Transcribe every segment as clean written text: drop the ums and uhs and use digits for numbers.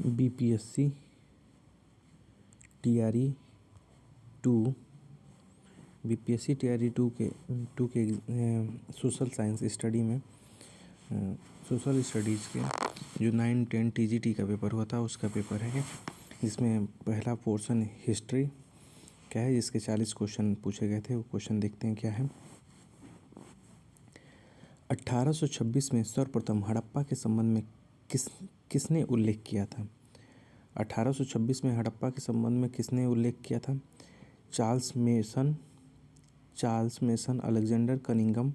BPSC TRE 2 BPSC TRE to के social science study में social studies के जो 9-10 टीजीटी का पेपर हुआ था उसका पेपर है, जिसमें पहला पोर्शन हिस्ट्री क्या है, जिसके 40 क्वेश्चन पूछे गए थे। वो क्वेश्चन देखते हैं क्या है। 1826 में सर्वप्रथम हड़प्पा के संबंध में किसने उल्लेख किया था। 1826 में हड़प्पा के संबंध में किसने उल्लेख किया था। Charles mason, Alexander Cunningham,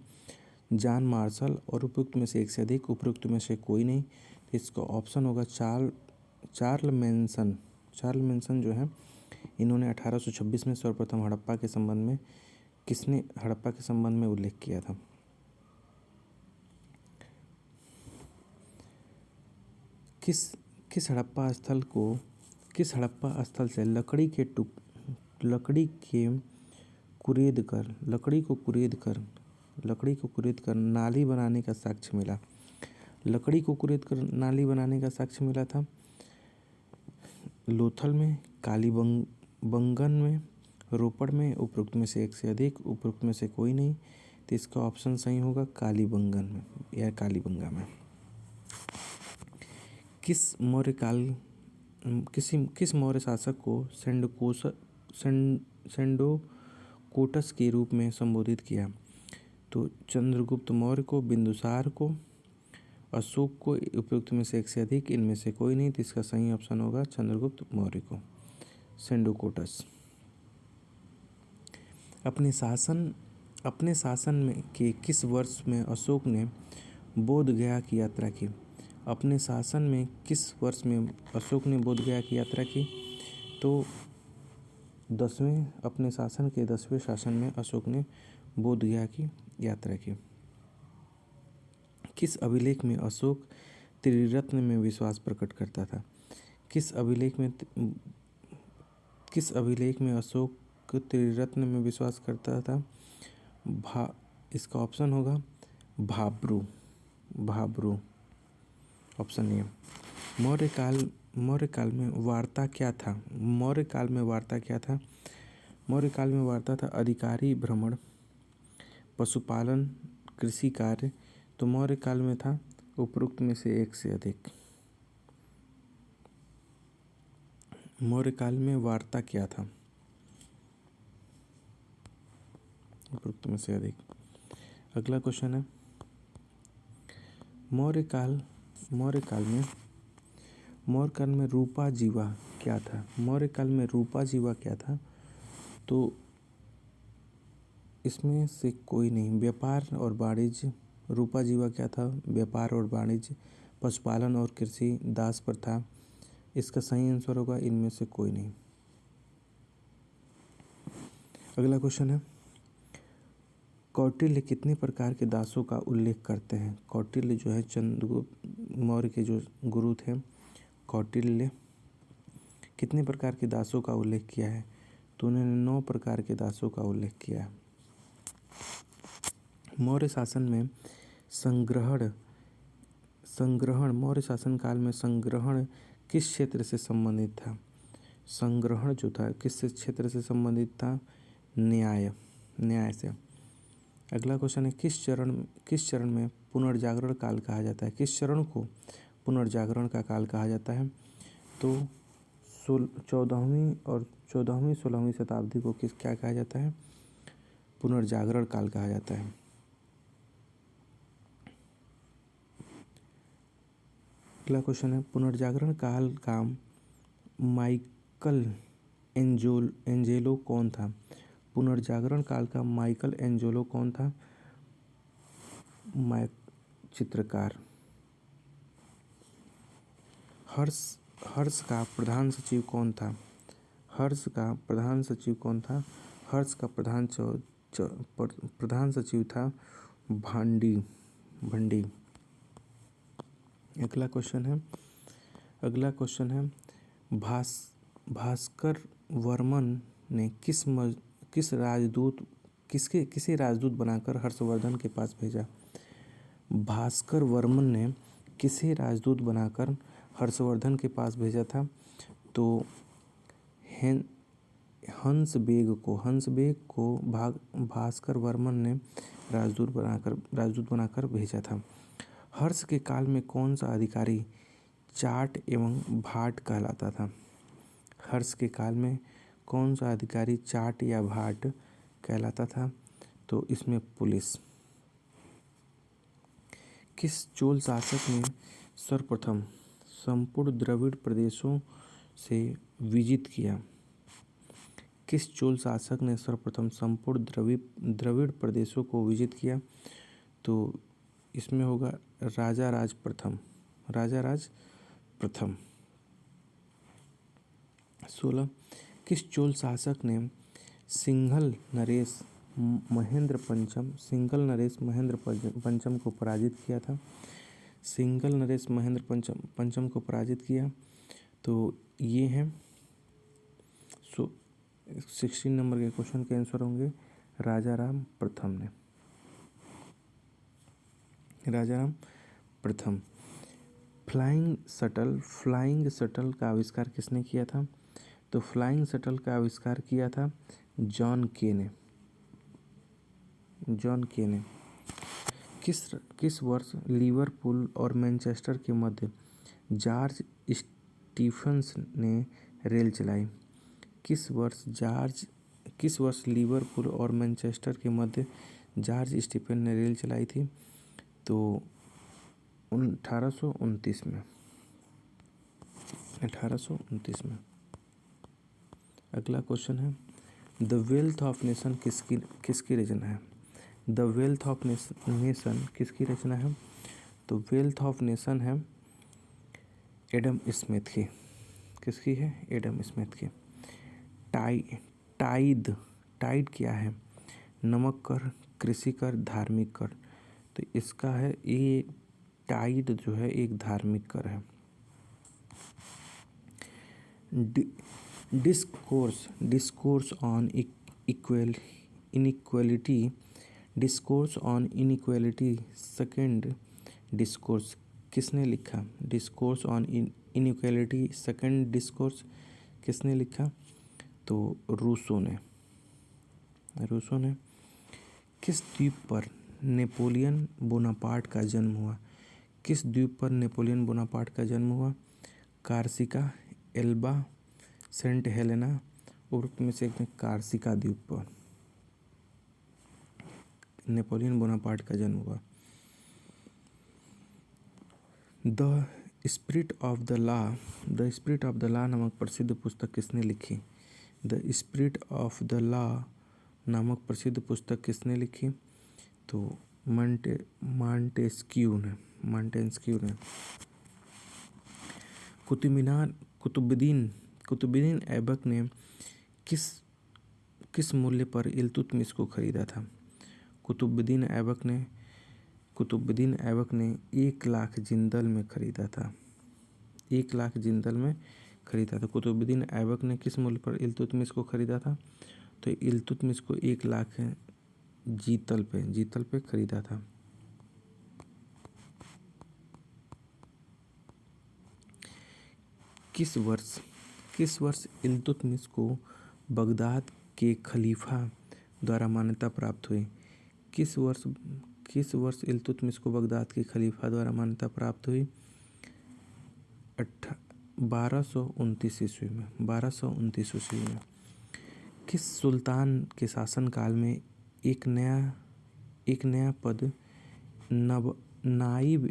John Marshall और उपयुक्त में से एक से अधिक, उपयुक्त में से कोई नहीं। तो इसका ऑप्शन होगा चार्ल मेंसन जो है, इन्होंने 1826 में सर्वप्रथम हड़प्पा के संबंध में उल्लेख किया था। किस हड़प्पा स्थल से लकड़ी को कुरेद कर नाली बनाने का साक्ष्य मिला। लकड़ी को कुरेद कर नाली बनाने का साक्ष्य मिला था लोथल में, कालीबंगन में, रोपड़ में, उपरोक्त में से एक से अधिक, उपरोक्त में से कोई नहीं। तो इसका ऑप्शन सही होगा कालीबंगन में या कालीबंगा में। किस मौर्य शासक को सेंडोकोटस के रूप में संबोधित किया। तो चंद्रगुप्त मौर्य को, बिंदुसार को, अशोक को, उपयुक्त में से एक से अधिक, इनमें से कोई नहीं। तो इसका सही ऑप्शन होगा चंद्रगुप्त मौर्य को, सेंडोकोटस। अपने शासन में के किस वर्ष में अशोक ने बोध गया की यात्रा की। अपने शासन में किस वर्ष में अशोक ने बोध गया की यात्रा की। तो अपने शासन के 10वें शासन में अशोक ने बोध गया की यात्रा की। किस अभिलेख में अशोक त्रिरत्न में विश्वास प्रकट करता था। किस अभिलेख में अशोक त्रिरत्न में विश्वास करता था। इसका ऑप्शन होगा भाब्रू, ऑप्शन ए। मौर्य काल में वार्ता क्या था। मौर्य काल में वार्ता था अधिकारी भ्रमण, पशुपालन, कृषि कार्य। तो मौर्य काल में था उपरोक्त में से एक से अधिक। मौर्य काल में वार्ता क्या था, उपरोक्त में से अधिक। अगला क्वेश्चन है मौर्य काल में रूपा जीवा क्या था। मौर्य काल में रूपा जीवा क्या था। तो इसमें से कोई नहीं। व्यापार और वाणिज्य। रूपा जीवा क्या था, व्यापार और वाणिज्य, पशुपालन और कृषि, दास प्रथा। इसका सही आंसर होगा इनमें से कोई नहीं। अगला क्वेश्चन है कौटिल्य कितने प्रकार के दासों का उल्लेख करते हैं। कौटिल्य जो है चंद्रगुप्त मौर्य के जो गुरु थे, कौटिल्य कितने प्रकार के दासों का उल्लेख किया है। तो उन्होंने 9 प्रकार के दासों का उल्लेख किया है। मौर्य शासन में मौर्य शासन काल में संग्रहण किस क्षेत्र से संबंधित था। संग्रहण जो था किस क्षेत्र से संबंधित था, न्याय से। अगला क्वेश्चन है किस चरण में पुनर्जागरण काल कहा जाता है। किस चरण को पुनर्जागरण का काल कहा जाता है। तो 14वीं-16वीं शताब्दी को क्या कहा जाता है, पुनर्जागरण काल कहा जाता है। अगला क्वेश्चन है पुनर्जागरण काल का माइकल एंजेलो कौन था। पुनर्जागरण काल का माइकल एंजेलो कौन था, चित्रकार। हर्ष का प्रधान सचिव कौन था। हर्ष का प्रधान सचिव था भंडी। अगला क्वेश्चन है भास्कर वर्मन ने किसे राजदूत बनाकर हर्षवर्धन के पास भेजा। भास्कर वर्मन ने किसे राजदूत बनाकर हर्षवर्धन के पास भेजा था। तो हंस बेग को भास्कर वर्मन ने राजदूत बनाकर भेजा था। हर्ष के काल में कौन सा अधिकारी चाट एवं भाट कहलाता था? हर्ष के काल में कौन सा अधिकारी चाट या भाट कहलाता था? तो इसमें पुलिस। किस चोल शासक ने सर्वप्रथम संपूर्ण द्रविड़ प्रदेशों से विजित किया? किस चोल शासक ने सर्वप्रथम संपूर्ण द्रविड़ प्रदेशों को विजित किया? तो इसमें होगा राजा राज प्रथम। 16 किस चोल शासक ने सिंघल नरेश महेंद्र पंचम को पराजित किया था? सिंघल नरेश महेंद्र पंचम को पराजित किया। तो ये हैं 16 नंबर के क्वेश्चन के आंसर होंगे राजाराम प्रथम। फ्लाइंग शटल का आविष्कार किसने किया था? तो फ्लाइंग शटल का आविष्कार किया था जॉन के ने। किस वर्ष लिवरपूल और मैनचेस्टर के मध्य जॉर्ज स्टीफंस ने रेल चलाई? किस वर्ष लिवरपूल और मैनचेस्टर के मध्य जॉर्ज स्टीफन ने रेल चलाई थी? तो 1829 में। अगला क्वेश्चन है द वेल्थ ऑफ नेशन किसकी रचना है? द वेल्थ ऑफ नेशन किसकी रचना है? तो वेल्थ ऑफ नेशन है एडम स्मिथ की। किसकी है? एडम स्मिथ की। टाइड क्या है? नमक कर, कृषि कर, धार्मिक कर। तो इसका है ये टाइड जो है एक धार्मिक कर है। Discourse on inequality second discourse किसने लिखा? Discourse on inequality second discourse किसने लिखा? तो रूसो ने। किस द्वीप पर नेपोलियन बोनापार्ट का जन्म हुआ? किस द्वीप पर नेपोलियन बोनापार्ट का जन्म हुआ? कार्सिका, एल्बा, सेंट हेलेना और में से एक कार्सिका द्वीप पर नेपोलियन बोनापार्ट का जन्म हुआ। The spirit of the law नामक प्रसिद्ध पुस्तक किसने लिखी? The spirit of the law नामक प्रसिद्ध पुस्तक किसने लिखी? तो मॉन्टेस्क्यू ने। कुतुबुद्दीन ऐबक ने किस मूल्य पर इल्तुतमिश को खरीदा था? कुतुबुद्दीन ऐबक ने 1 लाख जिंदल में खरीदा था। 1 लाख जिंदल में खरीदा था। कुतुबुद्दीन ऐबक ने किस मूल्य पर इल्तुतमिश को खरीदा था? तो इल्तुतमिश को 1 लाख जीतल पे खरीदा था। किस वर्ष इल्तुतमिश को बगदाद के खलीफा द्वारा मान्यता प्राप्त हुई? किस वर्ष इल्तुतमिश को बगदाद के खलीफा द्वारा मान्यता प्राप्त हुई? 1229 ईस्वी में। किस सुल्तान के शासनकाल में एक नया पद नाइब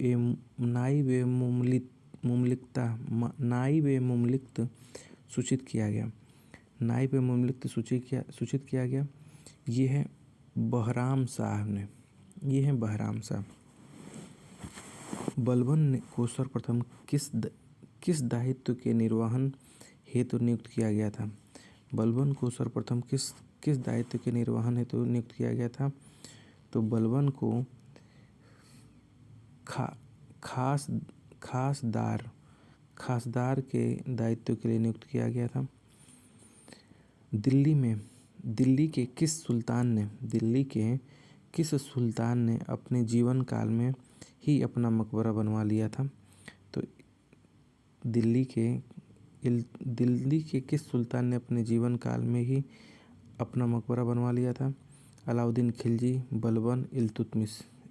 ए मुमलिकत सूचित किया गया? ये है बहराम शाह। बलबन को सर्वप्रथम किस दायित्व के निर्वहन हेतु नियुक्त किया गया था? बलबन को सर्वप्रथम किस दायित्व के निर्वहन हेतु नियुक्त किया गया था? तो बलबन को खासदार के दायित्व के लिए नियुक्त किया गया था। दिल्ली के किस सुल्तान ने अपने जीवन काल में ही अपना मकबरा बनवा लिया था? तो दिल्ली के किस सुल्तान ने अपने जीवन काल में ही अपना मकबरा बनवा लिया था? अलाउद्दीन खिलजी, बलबन,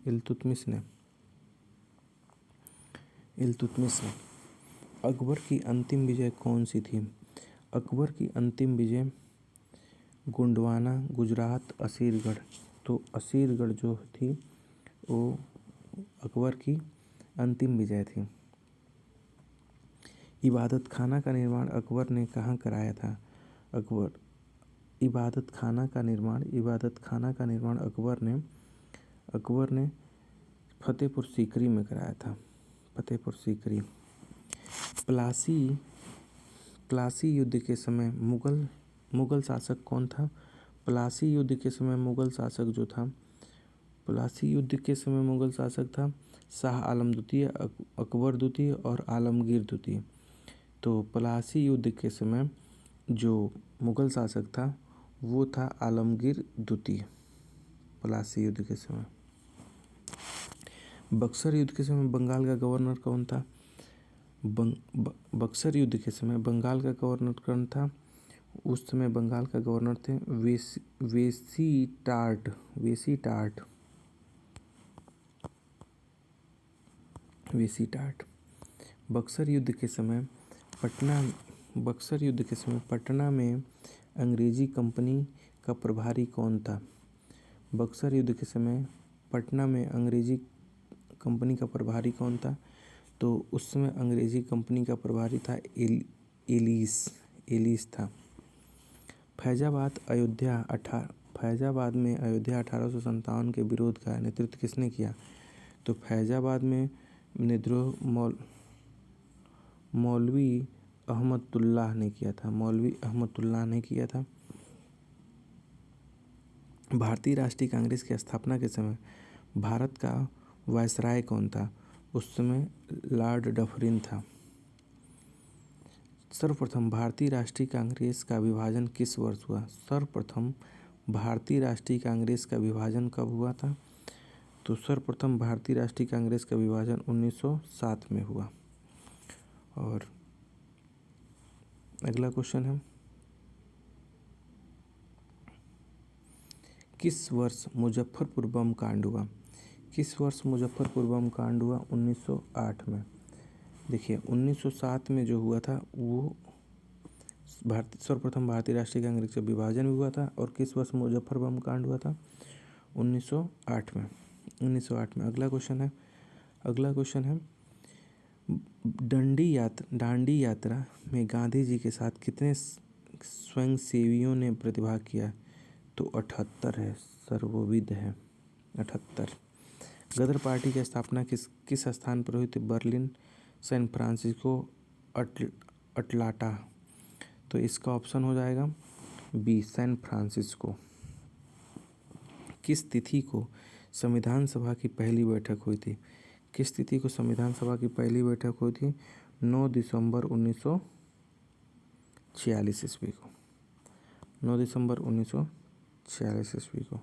इल्तुतमिश ने। अकबर की अंतिम विजय कौन सी थी? अकबर की अंतिम विजय गोंडवाना, गुजरात, असीरगढ़। तो असीरगढ़ जो थी वो अकबर की अंतिम विजय थी। इबादत खाना का निर्माण अकबर ने कहाँ कराया था? इबादत खाना का निर्माण अकबर ने फतेहपुर सीकरी में कराया था। फतेहपुर सीकरी। प्लासी युद्ध के समय मुगल शासक कौन था? प्लासी युद्ध के समय मुगल शासक था शाह आलम द्वितीय, अकबर द्वितीय और आलमगीर द्वितीय। तो प्लासी युद्ध के समय जो मुगल शासक था वो था आलमगीर द्वितीय। प्लासी युद्ध के समय। बक्सर युद्ध के समय बंगाल का गवर्नर कौन था? बक्सर युद्ध के समय बंगाल का गवर्नर कौन था? उस समय बंगाल का गवर्नर थे वेसीटार्ट। बक्सर युद्ध के समय पटना में अंग्रेजी कंपनी का प्रभारी कौन था? बक्सर युद्ध के समय पटना में अंग्रेजी कंपनी का प्रभारी कौन था? तो उस समय अंग्रेजी कंपनी का प्रभारी था एलिस था। फैजाबाद में अयोध्या 1857 के विरोध का नेतृत्व किसने किया? तो फैजाबाद में विद्रोह मौलवी अहमदुल्लाह ने किया था। भारतीय राष्ट्रीय कांग्रेस की स्थापना के समय भारत का वायसराय कौन था? उस समय लॉर्ड डफरिन था। सर्वप्रथम भारतीय राष्ट्रीय कांग्रेस का विभाजन किस वर्ष हुआ? सर्वप्रथम भारतीय राष्ट्रीय कांग्रेस का विभाजन कब हुआ था? तो सर्वप्रथम भारतीय राष्ट्रीय कांग्रेस का विभाजन 1907 में हुआ। और अगला क्वेश्चन है, किस वर्ष मुजफ्फरपुर बम कांड हुआ? 1908 में। देखिए 1907 में जो हुआ था वो सर्वप्रथम भारतीय राष्ट्रीय कांग्रेस का विभाजन हुआ था। और किस वर्ष मुजफ्फर बम कांड हुआ था? 1908 में। अगला क्वेश्चन है दांडी यात्रा में गांधी जी के साथ कितने स्वयंसेवियों ने प्रतिभाग किया? तो 78 है, सर्वविद है 78। गदर पार्टी की स्थापना किस स्थान पर हुई थी? Berlin, San Francisco, Atlanta. तो इसका ऑप्शन हो जाएगा बी, सैन फ्रांसिस्को। किस तिथि को संविधान सभा की पहली बैठक हुई थी? 9 दिसंबर 1946 ईस्वी को। 9 दिसंबर 1946 ईस्वी को।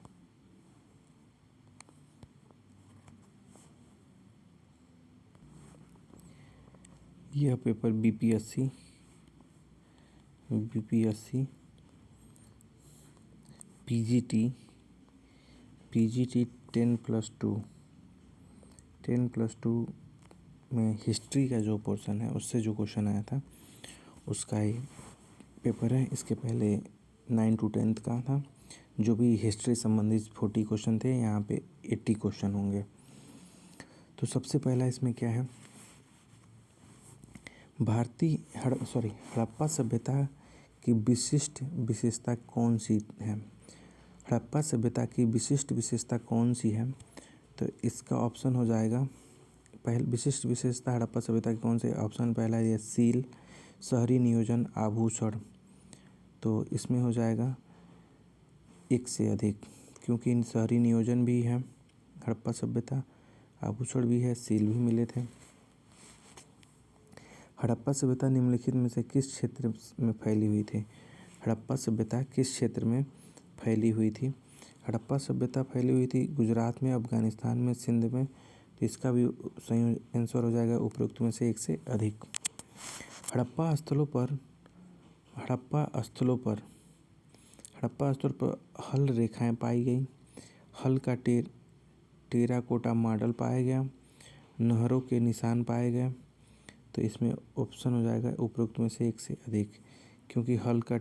यह पेपर बीपीएससी पीजीटी 10+2 में हिस्ट्री का जो पोर्शन है उससे जो क्वेश्चन आया था उसका ही पेपर है। इसके पहले 9 to 10 का था। जो भी हिस्ट्री संबंधित 40 क्वेश्चन थे, यहाँ पे 80 क्वेश्चन होंगे। तो सबसे पहला इसमें क्या है, हड़प्पा सभ्यता की विशिष्ट विशेषता कौन सी है? हड़प्पा सभ्यता की विशिष्ट विशेषता कौन सी है? तो इसका ऑप्शन हो जाएगा विशिष्ट विशेषता हड़प्पा सभ्यता की कौन सी? ऑप्शन पहला है सील, शहरी नियोजन, आभूषण। तो इसमें हो जाएगा एक से अधिक, क्योंकि इन शहरी नियोजन भी है हड़प्पा सभ्यता, आभूषण भी है, सील भी मिले थे। हड़प्पा सभ्यता निम्नलिखित में से किस क्षेत्र में फैली हुई थी? हड़प्पा सभ्यता किस क्षेत्र में फैली हुई थी? हड़प्पा सभ्यता फैली हुई थी गुजरात में, अफगानिस्तान में, सिंध में। तो इसका भी सही आंसर हो जाएगा उपरोक्त में से एक से अधिक। हड़प्पा स्थलों पर हड़प्पा स्थलों पर हल रेखाएं पाई गई। हल का टेराकोटा मॉडल पाया गया। नहरों के निशान पाए गए। तो इसमें ऑप्शन हो जाएगा उपरोक्त में से एक से अधिक, क्योंकि हल का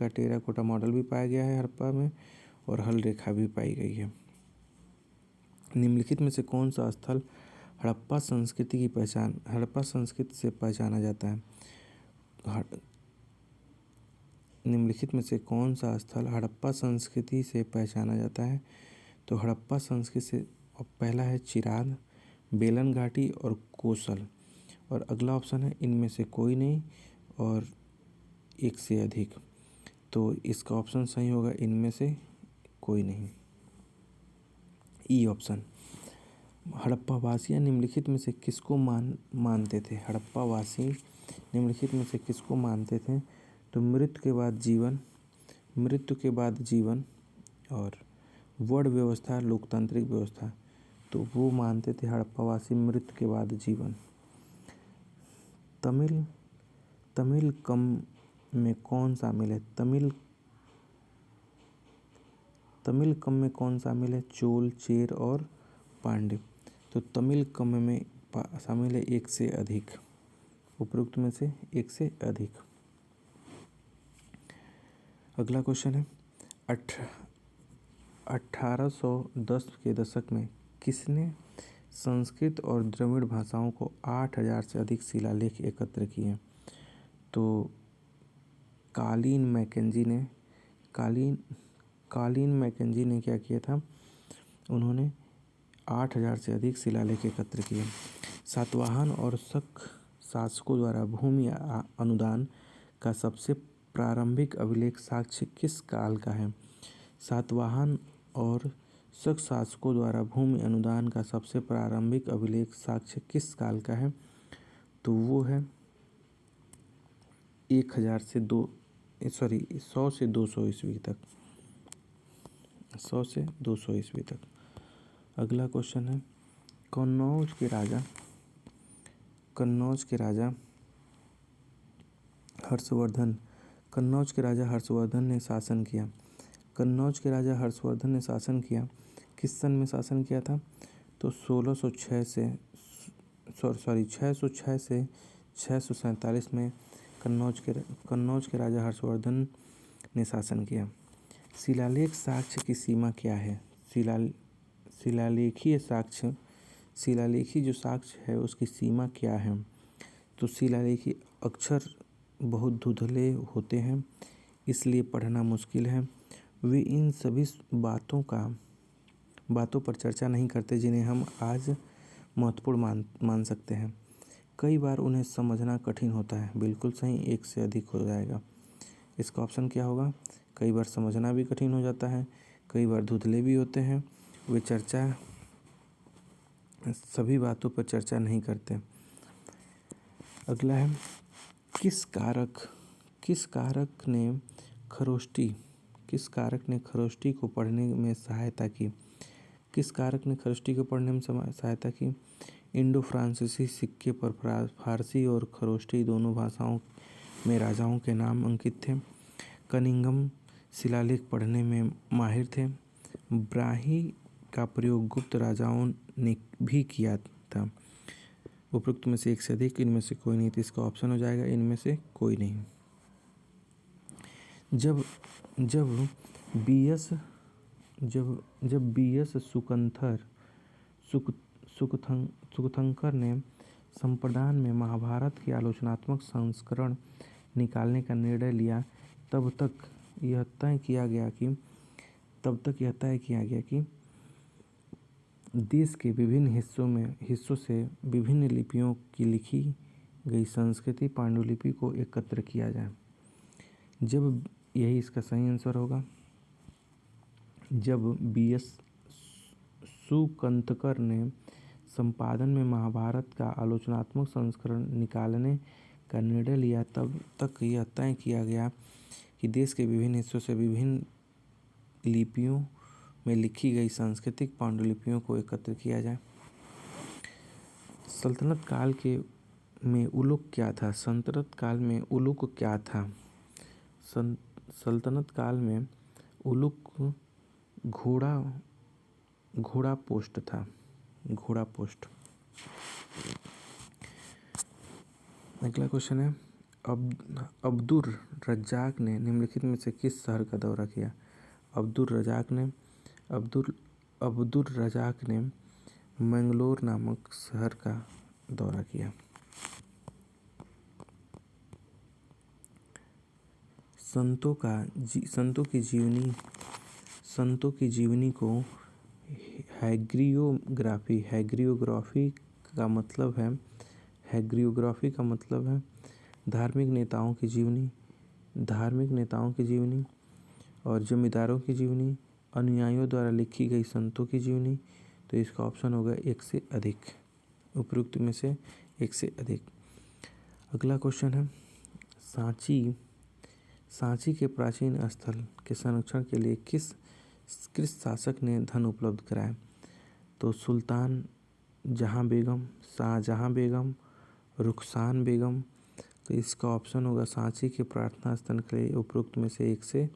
टेराकोटा मॉडल भी पाया गया है हड़प्पा में और हल रेखा भी पाई गई है। निम्नलिखित में से कौन सा स्थल हड़प्पा संस्कृति से पहचाना जाता है? निम्नलिखित में से कौन सा स्थल हड़प्पा संस्कृति से पहचाना जाता है? तो हड़प्पा संस्कृति से पहला है चिराग, बेलन घाटी और कोसल। और अगला ऑप्शन है इनमें से कोई नहीं और एक से अधिक। तो इसका ऑप्शन सही होगा इनमें से कोई नहीं, ई ऑप्शन। हड़प्पा वासियाँ निम्नलिखित में से किसको मानते थे? हड़प्पा वासी निम्नलिखित में से किसको मानते थे? तो मृत्यु के बाद जीवन और वर्ण व्यवस्था, लोकतांत्रिक व्यवस्था। तो वो मानते थे हड़प्पा वासी मृत्यु के बाद जीवन। तमिल कम में कौन शामिल है? तमिल कम में कौन शामिल है? चोल, चेर और पांड्य। तो तमिल कम में शामिल है एक से अधिक, उपरोक्त में से एक से अधिक। अगला क्वेश्चन है 1810 के दशक में किसने संस्कृत और द्रविड़ भाषाओं को 8000 से अधिक शिलालेख एकत्र किए? तो कॉलिन मैकेंजी ने क्या किया था? उन्होंने 8000 से अधिक शिलालेख एकत्र किए। सातवाहन और शक शासकों द्वारा भूमि अनुदान का सबसे प्रारंभिक अभिलेख साक्ष्य किस काल का है? सातवाहन और शक शासकों द्वारा भूमि अनुदान का सबसे प्रारंभिक अभिलेख साक्ष्य किस काल का है? तो वो है 100 से 200 ईस्वी तक। 100 से 200 ईस्वी तक। अगला क्वेश्चन है कन्नौज के राजा हर्षवर्धन ने शासन किया। कन्नौज के राजा हर्षवर्धन ने शासन किया, किस सन में शासन किया था? तो 606 से 647 में कन्नौज के राजा हर्षवर्धन ने शासन किया। शिलालेख साक्ष्य की सीमा क्या है? शिलालेखी जो साक्ष्य है उसकी सीमा क्या है? तो शिलालेखी अक्षर बहुत धुंधले होते हैं, इसलिए पढ़ना मुश्किल है। वे इन सभी बातों पर चर्चा नहीं करते जिन्हें हम आज महत्वपूर्ण मान सकते हैं। कई बार उन्हें समझना कठिन होता है। बिल्कुल सही, एक से अधिक हो जाएगा। इसका ऑप्शन क्या होगा? कई बार समझना भी कठिन हो जाता है, कई बार धुंधले भी होते हैं। वे सभी बातों पर चर्चा नहीं करते। अगला है किस कारक ने खरोष्टी को पढ़ने में सहायता की? इंडो फ्रांसीसी सिक्के पर फारसी और खरोष्टी दोनों भाषाओं में राजाओं के नाम अंकित थे। कनिंघम शिलालेख पढ़ने में माहिर थे। ब्राही का प्रयोग गुप्त राजाओं ने भी किया था। उपरोक्त में से एक से अधिक, इनमें से कोई नहीं। तो इसका ऑप्शन हो जाएगा इनमें से कोई नहीं। जब बी.एस. सुकथनकर ने संप्रदान में महाभारत के आलोचनात्मक संस्करण निकालने का निर्णय लिया, तब तक यह तय किया गया कि देश के विभिन्न हिस्सों से विभिन्न लिपियों की लिखी गई संस्कृत पांडुलिपि को एकत्र किया जाए। यही इसका सही आंसर होगा। जब बी.एस. सुकंतकर ने संपादन में महाभारत का आलोचनात्मक संस्करण निकालने का निर्णय लिया, तब तक यह तय किया गया कि देश के विभिन्न हिस्सों से विभिन्न लिपियों में लिखी गई सांस्कृतिक पांडुलिपियों को एकत्र किया जाए। सल्तनत काल के में उलुक क्या था? सल्तनत काल में उलुक क्या था? सल्तनत काल में उलुक घोड़ा पोस्ट था। घोड़ा पोस्ट। अगला क्वेश्चन है, अब्दुर रज्जाक ने निम्नलिखित में से किस शहर का दौरा किया? अब्दुर रज़ाक ने मैंगलोर नामक शहर का दौरा किया। संतों की जीवनी को हैग्रियोग्राफी का मतलब है धार्मिक नेताओं की जीवनी और जमींदारों की जीवनी, अनुयायियों द्वारा लिखी गई संतों की जीवनी। तो इसका ऑप्शन होगा एक से अधिक, उपरोक्त में से एक से अधिक। अगला क्वेश्चन है, सांची के प्राचीन स्थल के संरक्षण के लिए किस शासक ने धन उपलब्ध कराया? तो सुल्तान जहां बेगम, शाहजहां बेगम, रुखसान बेगम। तो इसका ऑप्शन होगा सांची के प्रार्थना स्थल के लिए उपरोक्त में से एक से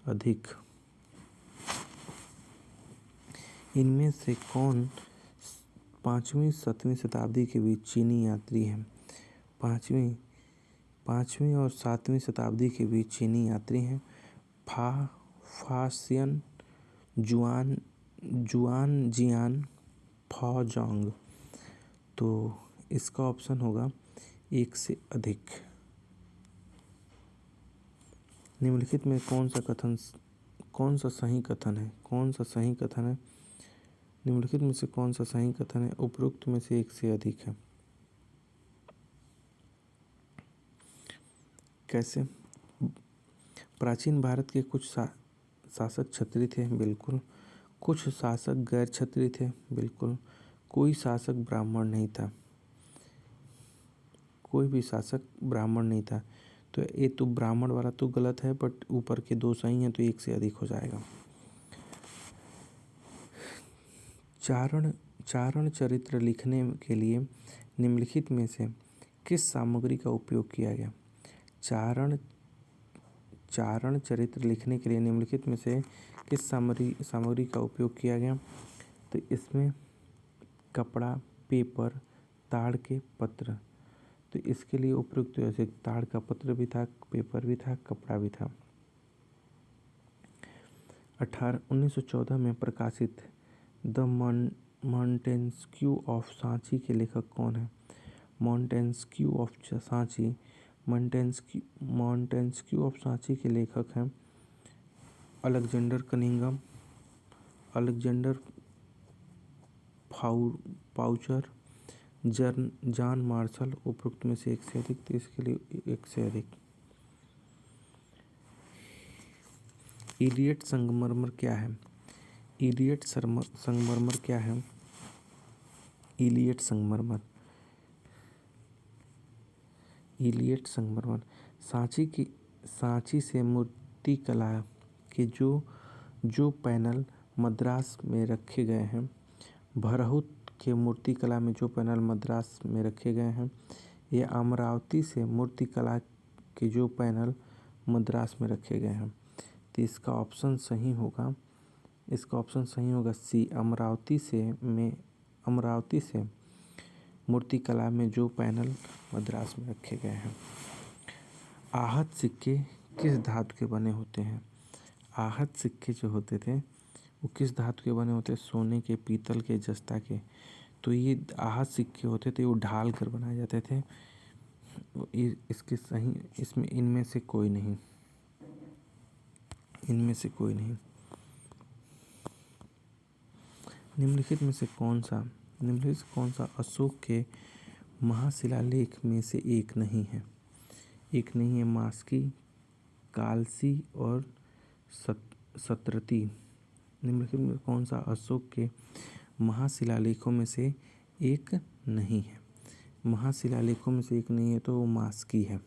अधिक। इनमें से कौन 5वीं-7वीं शताब्दी के बीच चीनी यात्री हैं? 5वीं और 7वीं शताब्दी के बीच चीनी यात्री हैं फासियन, जुआन जियान, फाओजोंग। तो इसका ऑप्शन होगा एक से अधिक। निम्नलिखित में कौन सा सही कथन है? निम्नलिखित में से कौन सा सही कथन है? उपरोक्त में से एक से अधिक है। कैसे? प्राचीन भारत के कुछ शासक क्षत्रिय थे, बिल्कुल। कुछ शासक गैर क्षत्रिय थे, बिल्कुल। कोई शासक ब्राह्मण नहीं था। कोई भी शासक ब्राह्मण नहीं था। तो ये तो ब्राह्मण वाला तो गलत है, बट ऊपर के दो सही हैं, तो एक से अधिक हो जाएगा। चारण चरित्र लिखने के लिए निम्नलिखित में से किस सामग्री का उपयोग किया गया? चारण चरित्र लिखने के लिए निम्नलिखित में से किस सामग्री का उपयोग किया गया? तो इसमें कपड़ा, पेपर, ताड़ के पत्र। तो इसके लिए उपयुक्त जैसे ताड़ का पत्र भी था, पेपर भी था, कपड़ा भी था। 1914 में प्रकाशित द मॉन्टेस्क्यू ऑफ सांची के लेखक कौन है? मॉन्टेस्क्यू ऑफ सांची के लेखक हैं Alexander Cunningham, Alexander voucher, John Marshall. उपरोक्त में से एक से अधिक, तो इसके लिए एक से अधिक। इलियट संगमरमर क्या है? इलियट संगमरमर क्या है? इलियट संगमरमर सांची से मूर्तिकला के जो पैनल मद्रास में रखे गए हैं, भरहुत के मूर्तिकला में जो पैनल मद्रास में रखे गए हैं, ये अमरावती से मूर्तिकला के जो पैनल मद्रास में रखे गए हैं। तो इसका ऑप्शन सही होगा सी, अमरावती से मूर्तिकला में जो पैनल मद्रास में रखे गए हैं। आहत सिक्के किस धातु के बने होते हैं? आहत सिक्के जो होते थे वो किस धातु के बने होते? सोने के, पीतल के, जस्ता के। तो ये आहत सिक्के होते थे, वो ढाल कर बनाए जाते थे। इसके सही इनमें से कोई नहीं। निम्नलिखित में से कौन सा अशोक के महाशिलालेख में से एक नहीं है? मास्की, कालसी और सत्रती। निम्नलिखित में कौन सा अशोक के महाशिलालेखों में से एक नहीं है? तो वो मास्की है।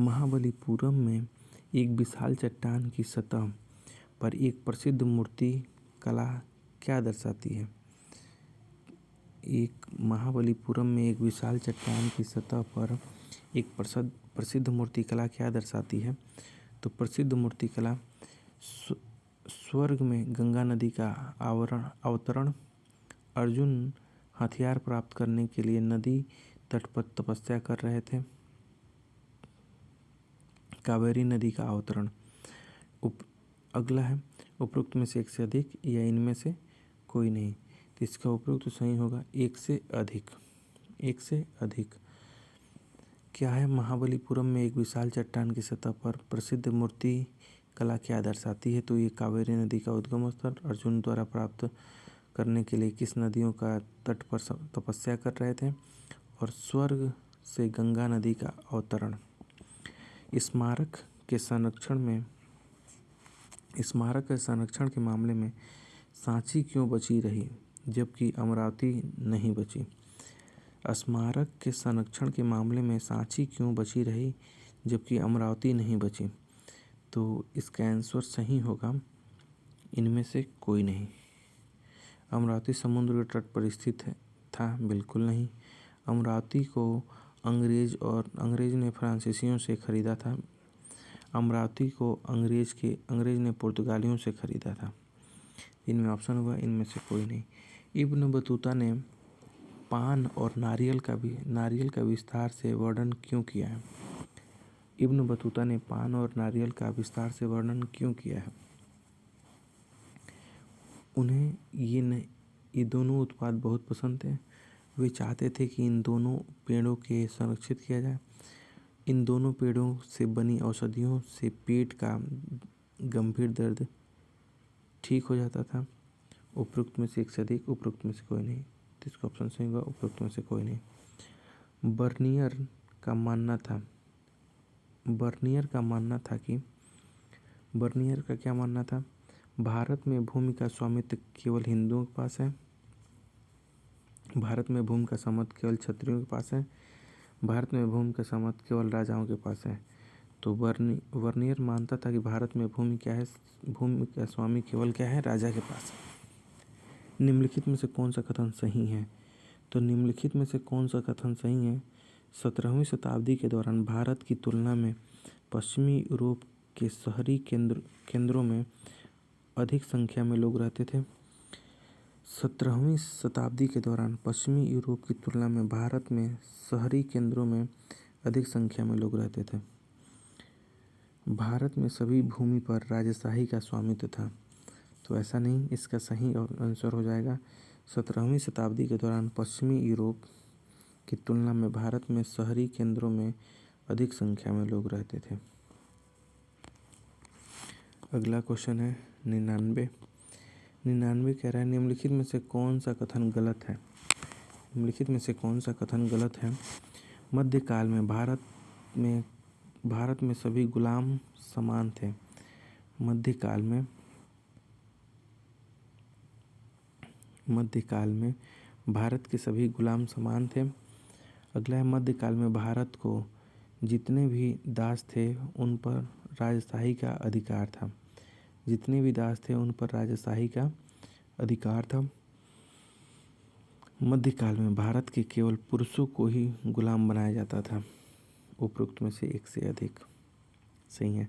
महाबलीपुरम में एक विशाल चट्टान की सतह पर एक प्रसिद्ध मूर्ति कला क्या दर्शाती है? एक महाबलीपुरम में एक विशाल चट्टान की सतह पर एक प्रसिद्ध मूर्तिकला क्या दर्शाती है? तो प्रसिद्ध मूर्तिकला स्वर्ग में गंगा नदी का अवतरण, अर्जुन हथियार प्राप्त करने के लिए नदी तट पर तपस्या कर रहे थे, कावेरी नदी का अवतरण। अगला है उपरोक्त में से एक से अधिक या इनमें से कोई नहीं। तो इसका उपरोक्त तो सही होगा एक से अधिक। एक से अधिक क्या है? महाबलीपुरम में एक विशाल चट्टान की सतह पर प्रसिद्ध मूर्ति कला क्या दर्शाती है? तो ये कावेरी नदी का उद्गम स्थल, अर्जुन द्वारा प्राप्त करने के लिए किस नदियों का तट पर तपस्या कर रहे थे, और स्वर्ग से गंगा नदी का अवतरण। स्मारक के संरक्षण के मामले में सांची क्यों बची रही जबकि अमरावती नहीं बची? स्मारक के संरक्षण के मामले में सांची क्यों बची रही जबकि अमरावती नहीं बची? तो इसका आंसर सही होगा इनमें से कोई नहीं। अमरावती समुद्र के तट पर स्थित था? बिल्कुल नहीं। अमरावती को अंग्रेज ने फ्रांसीसियों से खरीदा था। अमरावती को अंग्रेज ने पुर्तगालियों से खरीदा था। इनमें ऑप्शन हुआ इनमें से कोई नहीं। इब्न बतूता ने पान और नारियल का विस्तार से वर्णन क्यों किया है? इब्न बतूता ने पान और नारियल का विस्तार से वर्णन क्यों किया है? उन्हें ये दोनों उत्पाद बहुत पसंद थे। वे चाहते थे कि इन दोनों पेड़ों के संरक्षित किया जाए। इन दोनों पेड़ों से बनी औषधियों से पेट का गंभीर दर्द ठीक हो जाता था। उपरोक्त में से एक से अधिक, उपरोक्त में से कोई नहीं। तो इसका ऑप्शन सही होगा उपरोक्त में से कोई नहीं। बर्नियर का मानना क्या मानना था? भारत में भूमि का स्वामित्व केवल हिंदुओं के पास है। भारत में भूमि का स्वामित्व केवल क्षत्रियों के पास है। भारत में भूमि का स्वामित्व केवल राजाओं के पास है। तो बर्नियर मानता था कि भारत में भूमि का स्वामी केवल क्या है? राजा के पास है। निम्नलिखित में से कौन सा कथन सही है? तो निम्नलिखित में से कौन सा कथन सही है? 17वीं शताब्दी के दौरान भारत की तुलना में पश्चिमी यूरोप के शहरी केंद्रों में अधिक संख्या में लोग रहते थे। 17वीं शताब्दी के दौरान पश्चिमी यूरोप की तुलना में भारत में शहरी केंद्रों में अधिक संख्या में लोग रहते थे। भारत में सभी भूमि पर राजशाही का स्वामित्व था। तो ऐसा नहीं, इसका सही आंसर हो जाएगा 17वीं शताब्दी के दौरान पश्चिमी यूरोप की तुलना में भारत में शहरी केंद्रों में अधिक संख्या में लोग रहते थे। अगला क्वेश्चन है 99 कह रहा है निम्नलिखित में से कौन सा कथन गलत है? निम्नलिखित में से कौन सा कथन गलत है? मध्यकाल में भारत में सभी गुलाम समान थे। मध्यकाल में भारत के सभी गुलाम समान थे। अगला है मध्यकाल में भारत को जितने भी दास थे उन पर राजशाही का अधिकार था। जितने भी दास थे उन पर राजशाही का अधिकार था। मध्यकाल में भारत के केवल पुरुषों को ही गुलाम बनाया जाता था। उपरोक्त में से एक से अधिक सही है।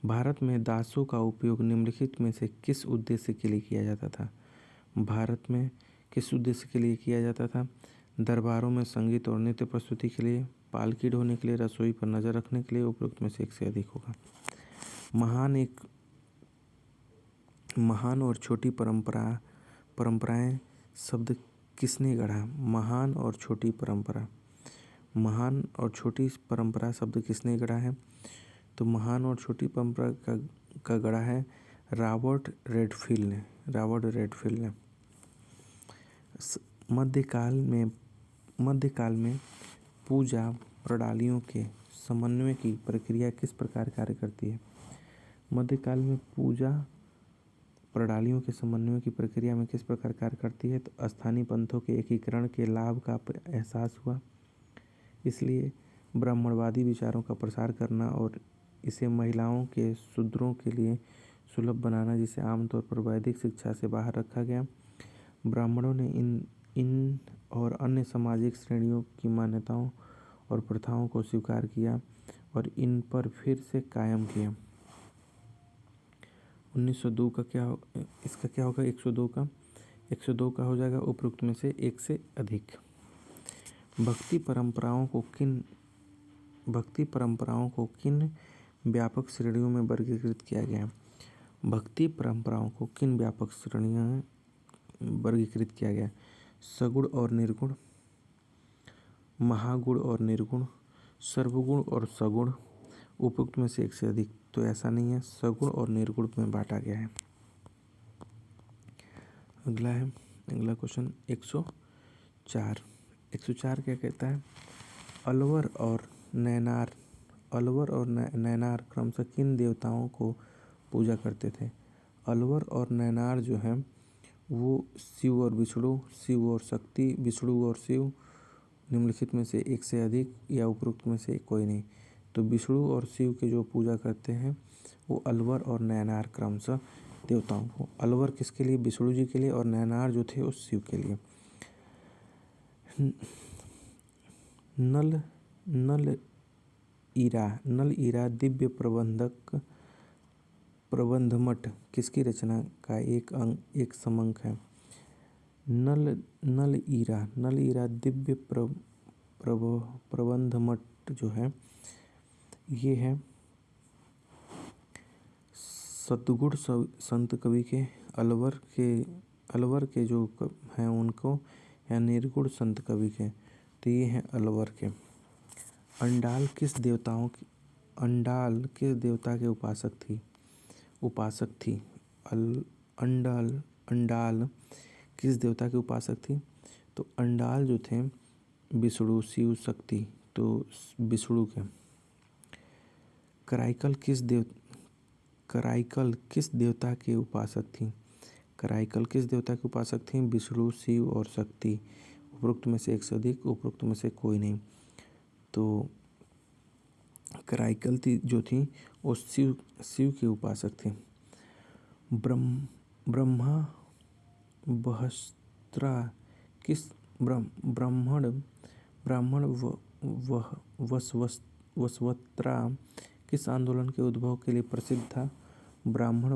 भारत में दासों का उपयोग निम्नलिखित में से किस उद्देश्य के लिए किया जाता था? भारत में किस उद्देश्य के लिए किया जाता था? दरबारों में संगीत और नृत्य प्रस्तुति के लिए, पालकी ढोने के लिए, रसोई पर नजर रखने के लिए। उपरोक्त में से एक से अधिक होगा। महान और छोटी परंपराएं शब्द किसने गढ़ा? महान और छोटी परंपरा शब्द किसने गढ़ा है? तो महान और छोटी परंपरा का गढ़ा है रॉबर्ट रेडफील्ड ने। मध्यकाल में पूजा प्रणालियों के समन्वय की प्रक्रिया किस प्रकार कार्य करती है? मध्यकाल में पूजा प्रणालियों के समन्वय की प्रक्रिया में किस प्रकार कार्य करती है? तो स्थानीय पंथों के एकीकरण के लाभ का एहसास हुआ, इसलिए ब्राह्मणवादी विचारों का प्रसार करना और इसे महिलाओं के शूद्रों के लिए सुलभ बनाना, जिसे आमतौर पर वैदिक शिक्षा से बाहर रखा गया। ब्राह्मणों ने इन और अन्य सामाजिक श्रेणियों की मान्यताओं और प्रथाओं को स्वीकार किया और इन पर फिर से कायम किया। 1902 का इसका क्या होगा? 102 का हो जाएगा उपरोक्त में से एक से अधिक। भक्ति परंपराओं को किन व्यापक श्रेणियों में वर्गीकृत किया गया? भक्ति परंपराओं को किन व्यापक श्रेणियों में वर्गीकृत किया गया? सगुण और निर्गुण, महागुण और निर्गुण, सर्वगुण और सगुण, उपरोक्त में से एक से अधिक। तो ऐसा नहीं है, सगुण और निर्गुण में बांटा गया है। अगला क्वेश्चन 104। 104 क्या कहता है? अलवर और नैनार क्रमशः किन देवताओं को पूजा करते थे? अलवर और नैनार जो है वो शिव और विष्णु, शिव और शक्ति, विष्णु और शिव, निम्नलिखित में से एक से अधिक या उपरोक्त में से कोई नहीं। तो विष्णु और शिव के जो पूजा करते हैं वो अलवर और नैनार क्रमशः देवताओं को। अलवर किसके लिए? विष्णु जी के लिए, और नैनार जो थे वो शिव के लिए। नल ईरा दिव्य प्रबंधमठ किसकी रचना का एक समंक है? नल ईरा दिव्य प्रबंधमठ जो है ये है सतगुण संत कवि के, अलवर के जो हैं उनको, या निर्गुण संत कवि के। तो ये हैं अलवर के। अंडाल किस देवता के उपासक थी? अंडाल किस देवता के उपासक थी? तो अंडाल जो थे विष्णु, शिव, शक्ति, तो विष्णु के। कराइकल किस देवता के उपासक थी? कराइकल किस देवता के उपासक थी? विष्णु, शिव और शक्ति, उपरोक्त में से एक से अधिक, उपरोक्त में से कोई नहीं। तो कराइकल जो थी वो शिव की उपासक थी। ब्रह्मा बहस्त्रा किस ब्राह्मण वसवत्रा किस आंदोलन के उद्भव के लिए प्रसिद्ध था? ब्राह्मण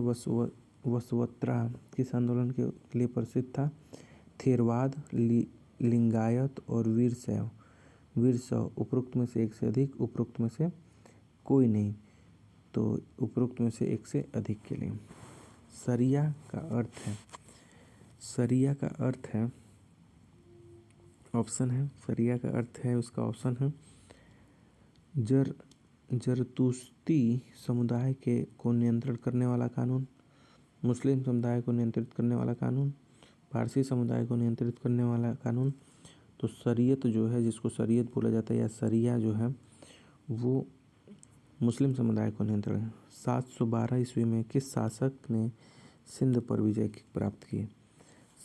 वसवत्रा किस आंदोलन के लिए प्रसिद्ध था? थेरवाद, लिंगायत और वीरशैव, उपरोक्त में से एक से अधिक, उपरोक्त में से कोई नहीं। तो उपरोक्त में से एक से अधिक के लिए। सरिया का अर्थ है ऑप्शन है, सरिया का अर्थ है, उसका ऑप्शन है जरतुस्ती समुदाय को नियंत्रित करने वाला कानून, मुस्लिम समुदाय को नियंत्रित करने वाला कानून, पारसी समुदाय को नियंत्रित करने वाला कानून। तो शरीयत जो है, जिसको शरीयत बोला जाता है, या सरिया जो है वो मुस्लिम समुदाय को नियंत्रण। 712 ईस्वी में किस शासक ने सिंध पर विजय प्राप्त की?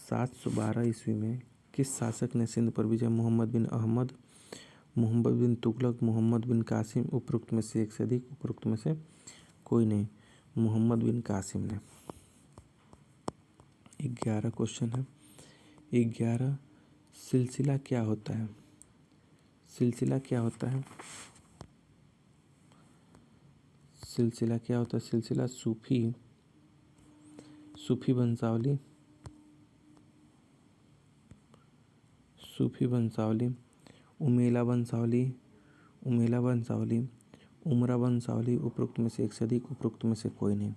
712 ईस्वी में किस शासक ने सिंध पर विजय? मोहम्मद बिन अहमद, मोहम्मद बिन तुगलक, मोहम्मद बिन कासिम, उपरोक्त में से एक से अधिक, उपरोक्त में से कोई नहीं। मोहम्मद बिन कासिम ने। 11 क्वेश्चन है। 11 सिलसिला क्या होता है? सिलसिला क्या होता है? सिलसिला सूफी वंशावली, उमेला वंशावली, उमरा वंशावली, उपरोक्त में से एक से अधिक, उपरोक्त में से कोई नहीं।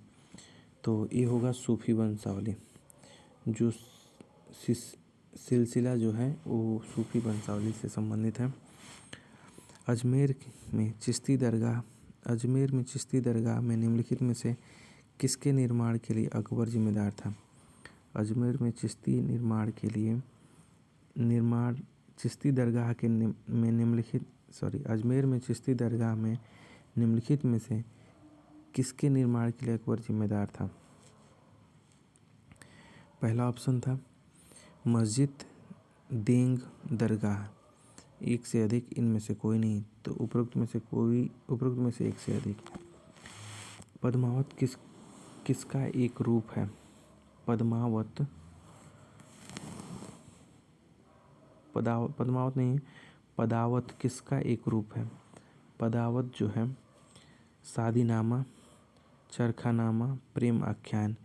तो ये होगा सूफी वंशावली। जो सिलसिला जो है वो सूफी वंशावली से संबंधित है। अजमेर में चिश्ती दरगाह में निम्नलिखित में से किसके निर्माण के लिए अकबर जिम्मेदार था? अजमेर में चिश्ती दरगाह में निम्नलिखित में से किसके निर्माण के लिए अकबर जिम्मेदार था? पहला ऑप्शन था मस्जिद देंग दरगाह, एक से अधिक, इनमें से कोई नहीं। तो उपरोक्त में से एक से अधिक। पद्मावत किसका एक रूप है? पद्मावत पद्मावत नहीं है, पदावत किसका एक रूप है? पदावत जो है शादीनामा, चरखानामा, प्रेम आख्यान,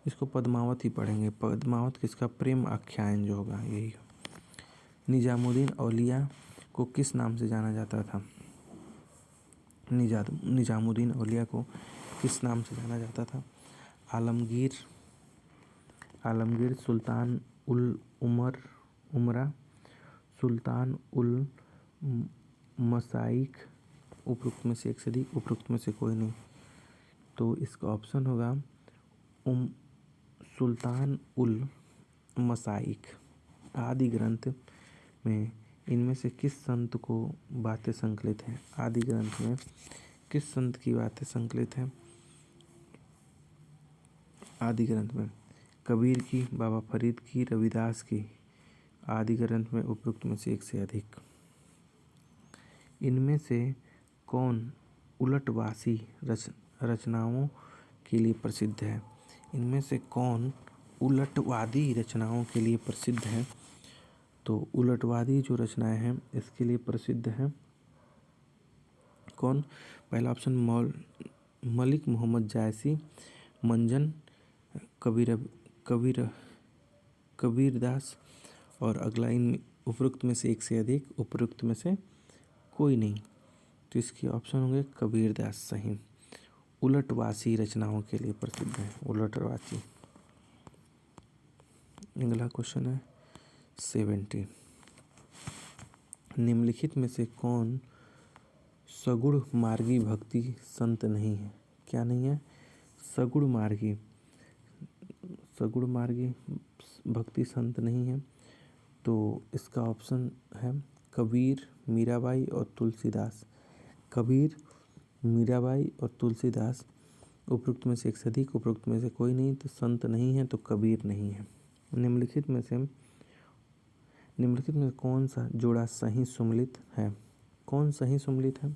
इसको पद्मावत ही पढ़ेंगे। पद्मावत किसका? प्रेम आख्यान जो होगा यही। निजामुद्दीन औलिया को किस नाम से जाना जाता था? निजामुद्दीन औलिया को किस नाम से जाना जाता था? आलमगीर, सुल्तान उल उमरा, सुल्तान उल मसाइक, उपरोक्त में से एक से अधिक, उपरोक्त में से कोई नहीं। तो इसका ऑप्शन होगा सुल्तान उल मसाइक। आदि ग्रंथ में इनमें से किस संत को बातें संकलित हैं? आदि ग्रंथ में किस संत की बातें संकलित हैं? आदि ग्रंथ में कबीर की, बाबा फरीद की, रविदास की। आदि ग्रंथ में उपरोक्त में से एक से अधिक। इनमें से कौन उलटवासी रचनाओं के लिए प्रसिद्ध है? इनमें से कौन उलटवादी रचनाओं के लिए प्रसिद्ध है? तो उलटवादी जो रचनाएं हैं इसके लिए प्रसिद्ध हैं कौन? पहला ऑप्शन मलिक मोहम्मद जायसी, मंजन, कबीरदास, और अगला इन उपरोक्त में से एक से अधिक, उपरोक्त में से कोई नहीं। तो इसके ऑप्शन होंगे कबीरदास सही। उलटवासी रचनाओं के लिए प्रसिद्ध है, उलटवासी। अगला क्वेश्चन है 17। निम्नलिखित में से कौन सगुण मार्गी भक्ति संत नहीं है? क्या नहीं है? सगुण मार्गी भक्ति संत नहीं है। तो इसका ऑप्शन है कबीर, मीराबाई और तुलसीदास। कबीर, मीराबाई और तुलसीदास। उपरोक्त में से एक से अधिक, उपरोक्त में से कोई नहीं। तो संत नहीं है तो कबीर नहीं है। निम्नलिखित में कौन सा जोड़ा सही सुमलित है? कौन सही सुमलित है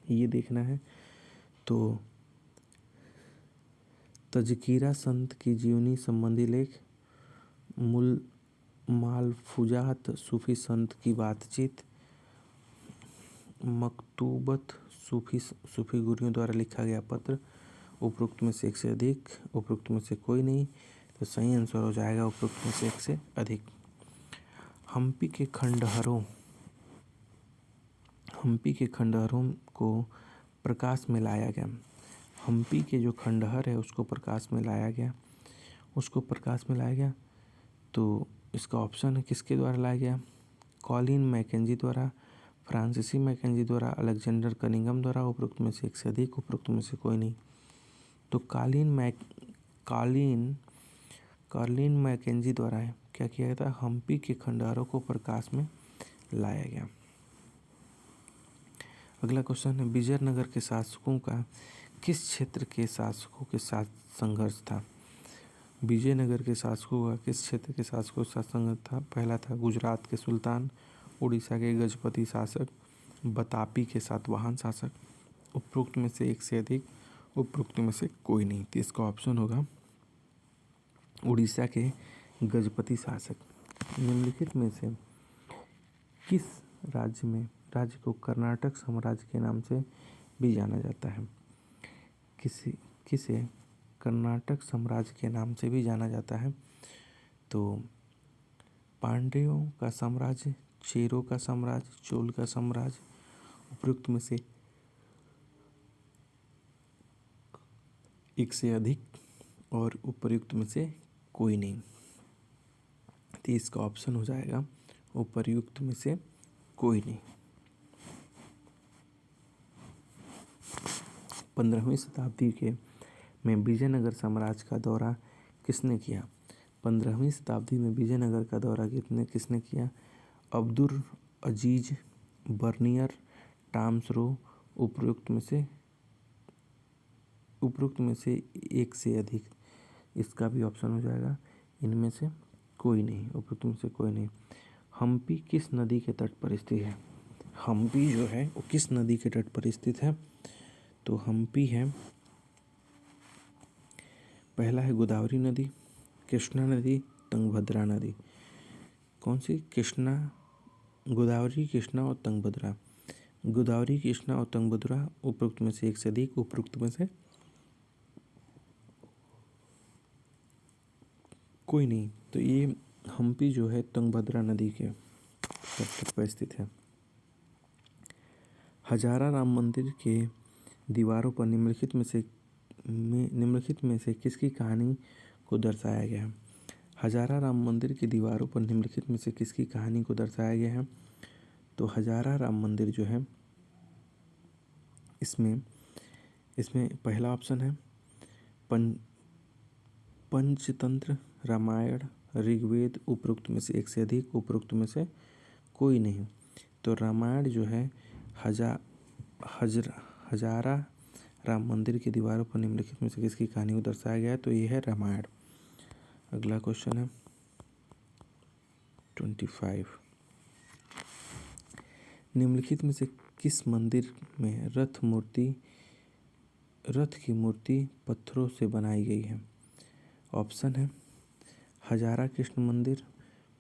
ये देखना है। तो तज़किरा संत की जीवनी संबंधी लेख, मालफूजात सूफी संत की बातचीत, मकतूबत सूफी गुरुओं द्वारा लिखा गया पत्र। उपरोक्त में से एक से अधिक, उपरोक्त में से कोई नहीं। तो सही आंसर हो जाएगा उपरोक्त में से एक से अधिक। हम्पी के खंडहरों को प्रकाश में लाया गया। हम्पी के जो खंडहर है उसको प्रकाश में लाया गया। तो इसका ऑप्शन है किसके द्वारा लाया गया? कॉलिन मैकेंजी द्वारा, फ्रांसीसी मैकेंजी द्वारा, अलेक्जेंडर कनिंघम द्वारा। उपरोक्त में से एक से अधिक, उपरोक्त में से कोई नहीं। तो कॉलिन मैकेंजी द्वारा है क्या किया गया था? हम्पी के खंडहरों को प्रकाश में लाया गया। अगला क्वेश्चन है विजयनगर के शासकों का किस क्षेत्र के शासकों के साथ संघर्ष था? विजयनगर के शासकों का किस क्षेत्र के शासकों के साथ संघर्ष था? पहला था गुजरात के सुल्तान, उड़ीसा के गजपति शासक, बतापी के सातवाहन शासक। उपरोक्त में से एक से अधिक, उपरोक्त में से कोई नहीं। तो इसका ऑप्शन होगा उड़ीसा के गजपति शासक। निम्नलिखित में से किस राज्य को कर्नाटक साम्राज्य के नाम से भी जाना जाता है? किसे कर्नाटक साम्राज्य के नाम से भी जाना जाता है? तो पांड्यों का साम्राज्य, चेरों का साम्राज्य, चोल का साम्राज्य। उपरोक्त में से एक से अधिक और उपर्युक्त में से कोई नहीं। तो इसका ऑप्शन हो जाएगा उपर्युक्त में से कोई नहीं। 15वीं शताब्दी में विजयनगर साम्राज्य का दौरा किसने किया? 15वीं शताब्दी में विजयनगर का दौरा किसने किया? अब्दुल अजीज बर्नियर, टाम्सरो। उपरोक्त में से एक से अधिक। इसका भी ऑप्शन हो जाएगा इनमें से कोई नहीं, उपरोक्त में से कोई नहीं। हम्पी किस नदी के तट पर स्थित है? हम्पी जो है वो किस नदी के तट पर स्थित है? तो हम्पी है, पहला है गोदावरी नदी, कृष्णा नदी, तुंगभद्रा नदी। कौन सी? कृष्णा, गोदावरी, कृष्णा और तुंगभद्रा। गोदावरी, कृष्णा और तुंगभद्रा उपरोक्त में से एक से अधिक, उपरोक्त में से कोई नहीं। तो ये हम्पी जो है तुंगभद्रा नदी के तट पर स्थित है। हजारा राम मंदिर के दीवारों पर निम्नलिखित में से किसकी कहानी को दर्शाया गया है? हजारा राम मंदिर की दीवारों पर निम्नलिखित में से किसकी कहानी को दर्शाया गया है? तो हजारा राम मंदिर जो है इसमें पहला ऑप्शन है पंचतंत्र, रामायण, ऋग्वेद, उपरोक्त में से एक से अधिक, उपरोक्त में से कोई नहीं। तो रामायण जो है हजारा राम मंदिर की दीवारों पर निम्नलिखित में से किसकी कहानी को दर्शाया गया है? तो ये है रामायण। अगला क्वेश्चन है 25। निम्नलिखित में से किस मंदिर में रथ की मूर्ति पत्थरों से बनाई गई है? ऑप्शन है हजारा कृष्ण मंदिर,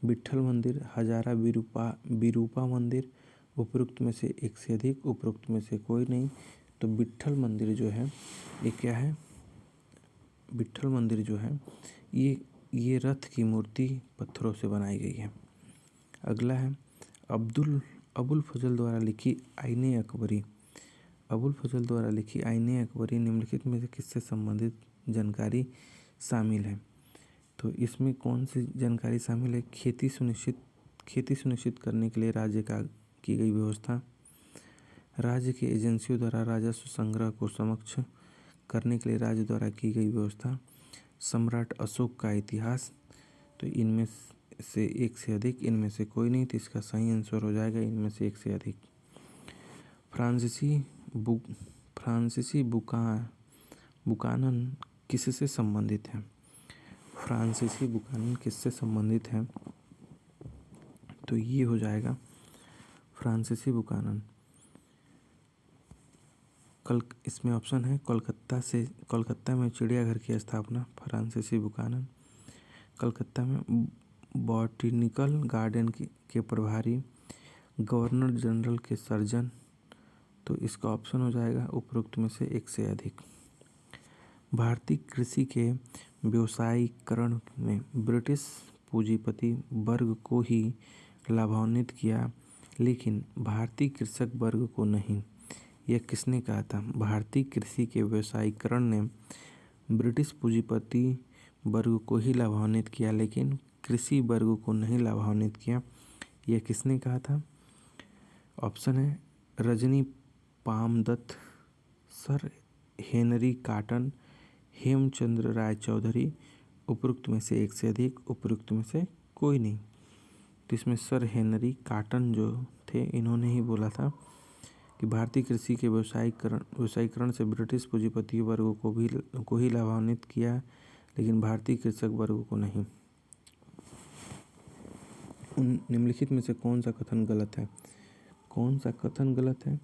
विट्ठल मंदिर, हजारा विरूपा मंदिर, उपरोक्त में से एक से अधिक, उपरोक्त में से कोई नहीं। तो विट्ठल मंदिर जो है ये क्या है? विट्ठल मंदिर जो है ये रथ की मूर्ति पत्थरों से बनाई गई है। अगला है अबुल फजल द्वारा लिखी आईने अकबरी। अबुल फजल द्वारा लिखी आईने अकबरी निम्नलिखित में से किससे संबंधित जानकारी शामिल है? तो इसमें कौन सी जानकारी शामिल है? खेती सुनिश्चित करने के लिए राज्य का की गई व्यवस्था, राज्य की एजेंसियों द्वारा राजस्व संग्रह को समक्ष करने के लिए राज्य द्वारा की गई व्यवस्था, सम्राट अशोक का इतिहास। तो इनमें से एक से अधिक, इनमें से कोई नहीं। तो इसका सही आंसर हो जाएगा इनमें से एक से अधिक। फ्रांसीसी बुकानन किससे संबंधित है? फ्रांसीसी बुकानन किससे संबंधित है? तो ये हो जाएगा फ्रांसीसी बुकानन इसमें ऑप्शन है कोलकाता में चिड़ियाघर की स्थापना, फ्रांसीसी बुकानन। कलकत्ता में बॉटनिकल गार्डन के प्रभारी, गवर्नर जनरल के सर्जन। तो इसका ऑप्शन हो जाएगा उपरोक्त में से एक से अधिक। भारतीय कृषि के व्यवसायीकरण में ब्रिटिश पूंजीपति वर्ग को ही लाभान्वित किया, लेकिन भारतीय कृषक वर्ग को नहीं। यह किसने कहा था? भारतीय कृषि के व्यवसायीकरण ने ब्रिटिश पूंजीपति वर्ग को ही लाभान्वित किया, लेकिन कृषि वर्ग को नहीं लाभान्वित किया। यह किसने कहा था? ऑप्शन है Rajani Palme Dutt, sir Henry Cotton, Hemchandra Ray Chaudhuri. उपरोक्त में से एक से अधिक, उपरोक्त में से कोई नहीं। तो इसमें सर हेनरी कॉटन जो थे इन्होंने ही बोला था कि भारतीय कृषि के व्यवसायीकरण से ब्रिटिश पूंजीपति वर्ग को ही लाभान्वित किया, लेकिन भारतीय कृषक वर्ग को नहीं। निम्नलिखित में से कौन सा कथन गलत है? कौन सा कथन गलत है?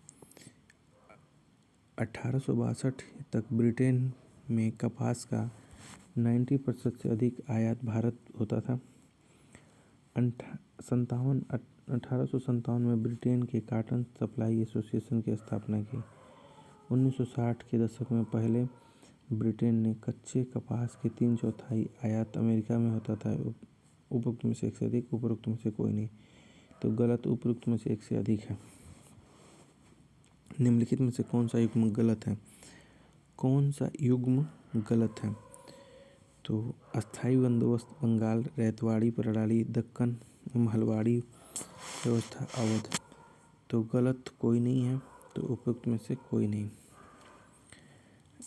1862 तक ब्रिटेन में कपास का 90% से अधिक आयात भारत होता था। 1857 में ब्रिटेन के कॉटन सप्लाई एसोसिएशन की स्थापना की। 1960 के दशक में पहले ब्रिटेन ने कच्चे कपास के 3/4 आयात अमेरिका में होता था। उपरोक्त में से एक से अधिक, उपरोक्त में से कोई नहीं। तो गलत उपरोक्त में से एक से अधिक है। निम्नलिखित में से कौन सा युग्म गलत है? कौन सा युग्म गलत है? तो अस्थाई बंदोबस्त बंगाल, रैतवाड़ी प्रणाली दक्कन, महलवाड़ी व्यवस्था अवध। तो गलत कोई नहीं है, तो उपरोक्त में से कोई नहीं।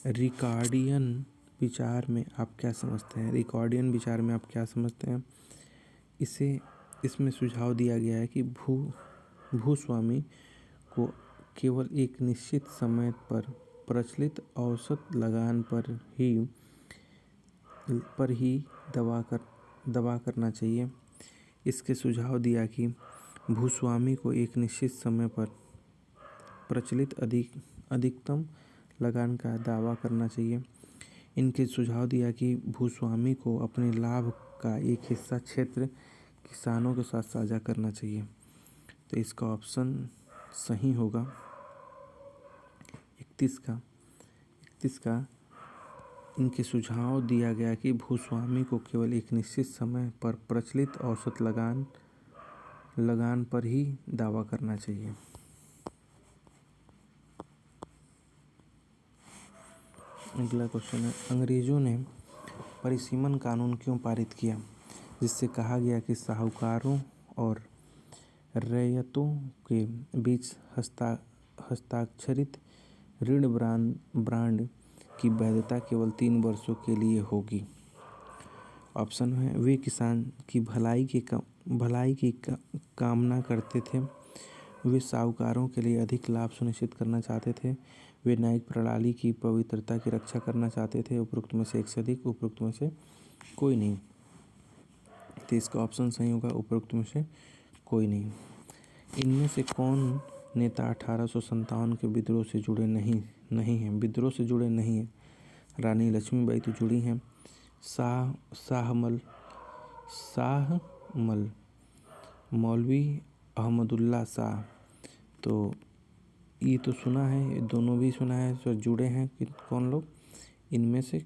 रिकॉर्डियन विचार में आप क्या समझते हैं? रिकॉर्डियन विचार में आप क्या समझते हैं? इसमें सुझाव दिया गया है कि भूस्वामी को केवल एक निश्चित समय पर प्रचलित औसत लगान पर ही दवा करना चाहिए। इसके सुझाव दिया कि भूस्वामी को एक निश्चित समय पर प्रचलित अधिकतम लगान का दावा करना चाहिए। इनके सुझाव दिया कि भूस्वामी को अपने लाभ का एक हिस्सा क्षेत्र किसानों के साथ साझा करना चाहिए। तो इसका ऑप्शन सही होगा 31 का। इनके सुझाव दिया गया कि भूस्वामी को केवल एक निश्चित समय पर प्रचलित औसत लगान पर ही दावा करना चाहिए। अगला क्वेश्चन है, अंग्रेजों ने परिसीमन कानून क्यों पारित किया, जिससे कहा गया कि साहूकारों और रैयतों के बीच हस्ताक्षरित ऋण बांड की वैधता केवल 3 वर्षों के लिए होगी। ऑप्शन है, वे किसान की भलाई की कामना करते थे, वे साहूकारों के लिए अधिक लाभ सुनिश्चित करना चाहते थे, वे न्यायिक प्रणाली की पवित्रता की रक्षा करना चाहते थे। उपरोक्त में से एक से अधिक, उपरोक्त में से कोई नहीं। तो इसका ऑप्शन सही होगा उपरोक्त में से कोई नहीं। इनमें से कौन नेता 1857 के विद्रोह से जुड़े नहीं हैं? विद्रोह से जुड़े नहीं हैं। रानी लक्ष्मीबाई तो जुड़ी हैं। शाहमल, मौलवी अहमदुल्ला शाह, तो ये तो सुना है, दोनों भी सुना है, तो जुड़े हैं कि कौन लोग? इनमें से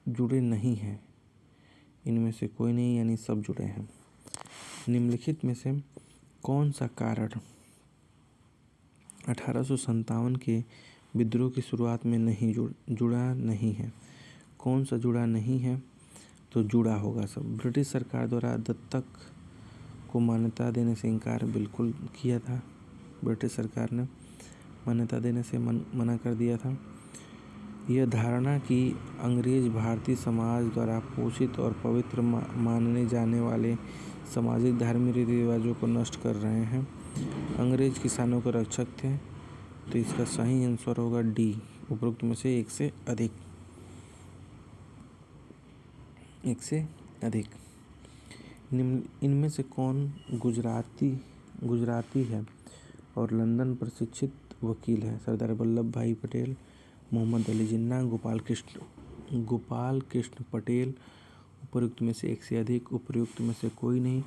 जुड़े नहीं हैं, इनमें से कोई नहीं, यानी सब जुड़े हैं। निम्नलिखित में से कौन सा कारण 1857 के विद्रोह की शुरुआत में नहीं जुड़ा नहीं है? कौन सा जुड़ा नहीं है? तो जुड़ा होगा सब। ब्रिटिश सरकार द्वारा दत्तक को मान्यता देने से इनकार बिल्कुल किया था। ब्रिटिश सरकार ने मान्यता देने से मना कर दिया था। यह धारणा कि अंग्रेज भारतीय समाज द्वारा पोषित और पवित्र मानने जाने वाले सामाजिक धार्मिक रीति रिवाजों को नष्ट कर रहे हैं। अंग्रेज किसानों के रक्षक थे। तो इसका सही आंसर होगा डी, उपरोक्त में से एक से अधिक। इनमें से कौन गुजराती है और लंदन प्रशिक्षित वकील है? सरदार वल्लभ भाई पटेल, मोहम्मद अली जिन्ना, गोपाल कृष्ण पटेल। उपयुक्त में से एक से अधिक, उपयुक्त में से कोई नहीं।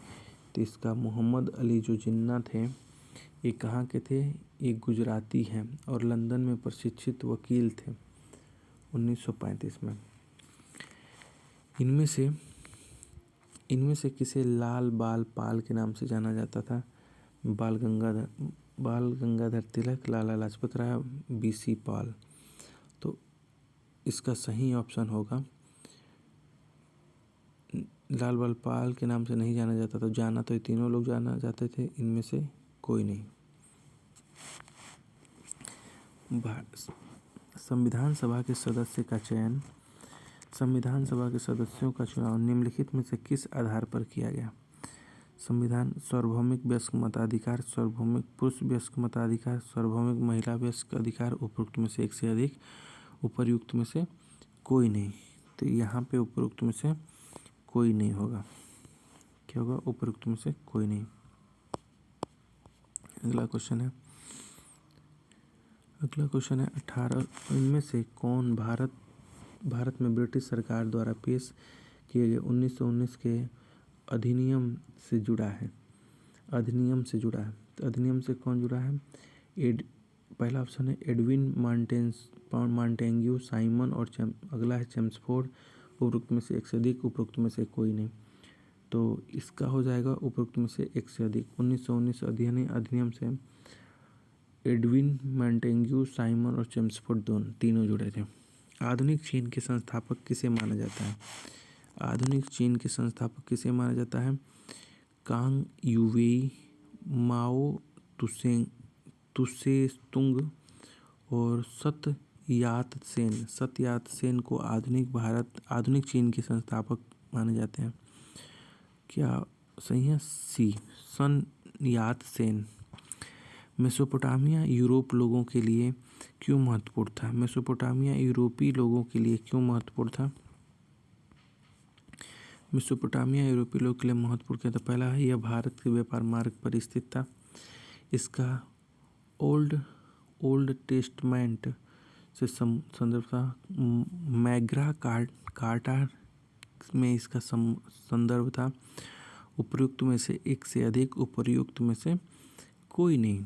तो इसका मोहम्मद अली जो जिन्ना थे, ये कहाँ के थे? ये गुजराती हैं और लंदन में प्रशिक्षित वकील थे 1935 में। इनमें से किसे लाल बाल पाल के नाम से जाना जाता था? बाल गंगाधर तिलक, लाला लाजपत राय, BC पाल। तो इसका सही ऑप्शन होगा लाल बाल पाल के नाम से नहीं जाना जाता था। जाना तो ये तीनों लोग जाना जाते थे, इनमें से कोई नहीं। संविधान सभा के सदस्य का चयन, संविधान सभा के सदस्यों का चुनाव निम्नलिखित में से किस आधार पर किया गया? संविधान सार्वभौमिक वयस्क मताधिकार, सार्वभौमिक पुरुष वयस्क मताधिकार, सार्वभौमिक महिला वयस्क अधिकार। उपरोक्त में से एक से अधिक, उपर्युक्त में से कोई नहीं। तो यहाँ पे उपरोक्त में से कोई नहीं होगा। क्या होगा? उपरोक्त में से कोई नहीं। अगला क्वेश्चन है 18 इनमें से कौन भारत में ब्रिटिश सरकार द्वारा पेश किए गए 1919 के अधिनियम से जुड़ा है? तो अधिनियम से कौन जुड़ा है? पहला ऑप्शन है एडविन मॉन्टेग्यू, साइमन और अगला है चेम्सफोर्ड। उपरोक्त में से एक से अधिक, उपरोक्त में से कोई नहीं। तो इसका हो जाएगा उपरोक्त में से एक से अधिक। 1919 अधिनियम से एडविन मॉन्टेग्यू, साइमन और चेम्सफोर्ड तीनों जुड़े थे। आधुनिक चीन के संस्थापक किसे माना जाता है? आधुनिक चीन के संस्थापक किसे माना जाता है? कांग यूवेई, माओ तुसे और सत्यात सेन को आधुनिक चीन के संस्थापक माने जाते हैं। क्या सही है? सी, सन यात सेन। मेसोपोटामिया यूरोप लोगों के लिए क्यों महत्वपूर्ण था? मेसोपोटामिया यूरोपीय लोगों के लिए क्यों महत्वपूर्ण था? मेसोपोटामिया यूरोपीय लोगों के लिए महत्वपूर्ण क्या था? पहला है, यह भारत के व्यापार मार्ग पर स्थित था। इसका ओल्ड टेस्टमेंट से संदर्भ था। मैग्ना में इसका संदर्भ था। उपर्युक्त में से एक से अधिक, उपर्युक्त में से कोई नहीं।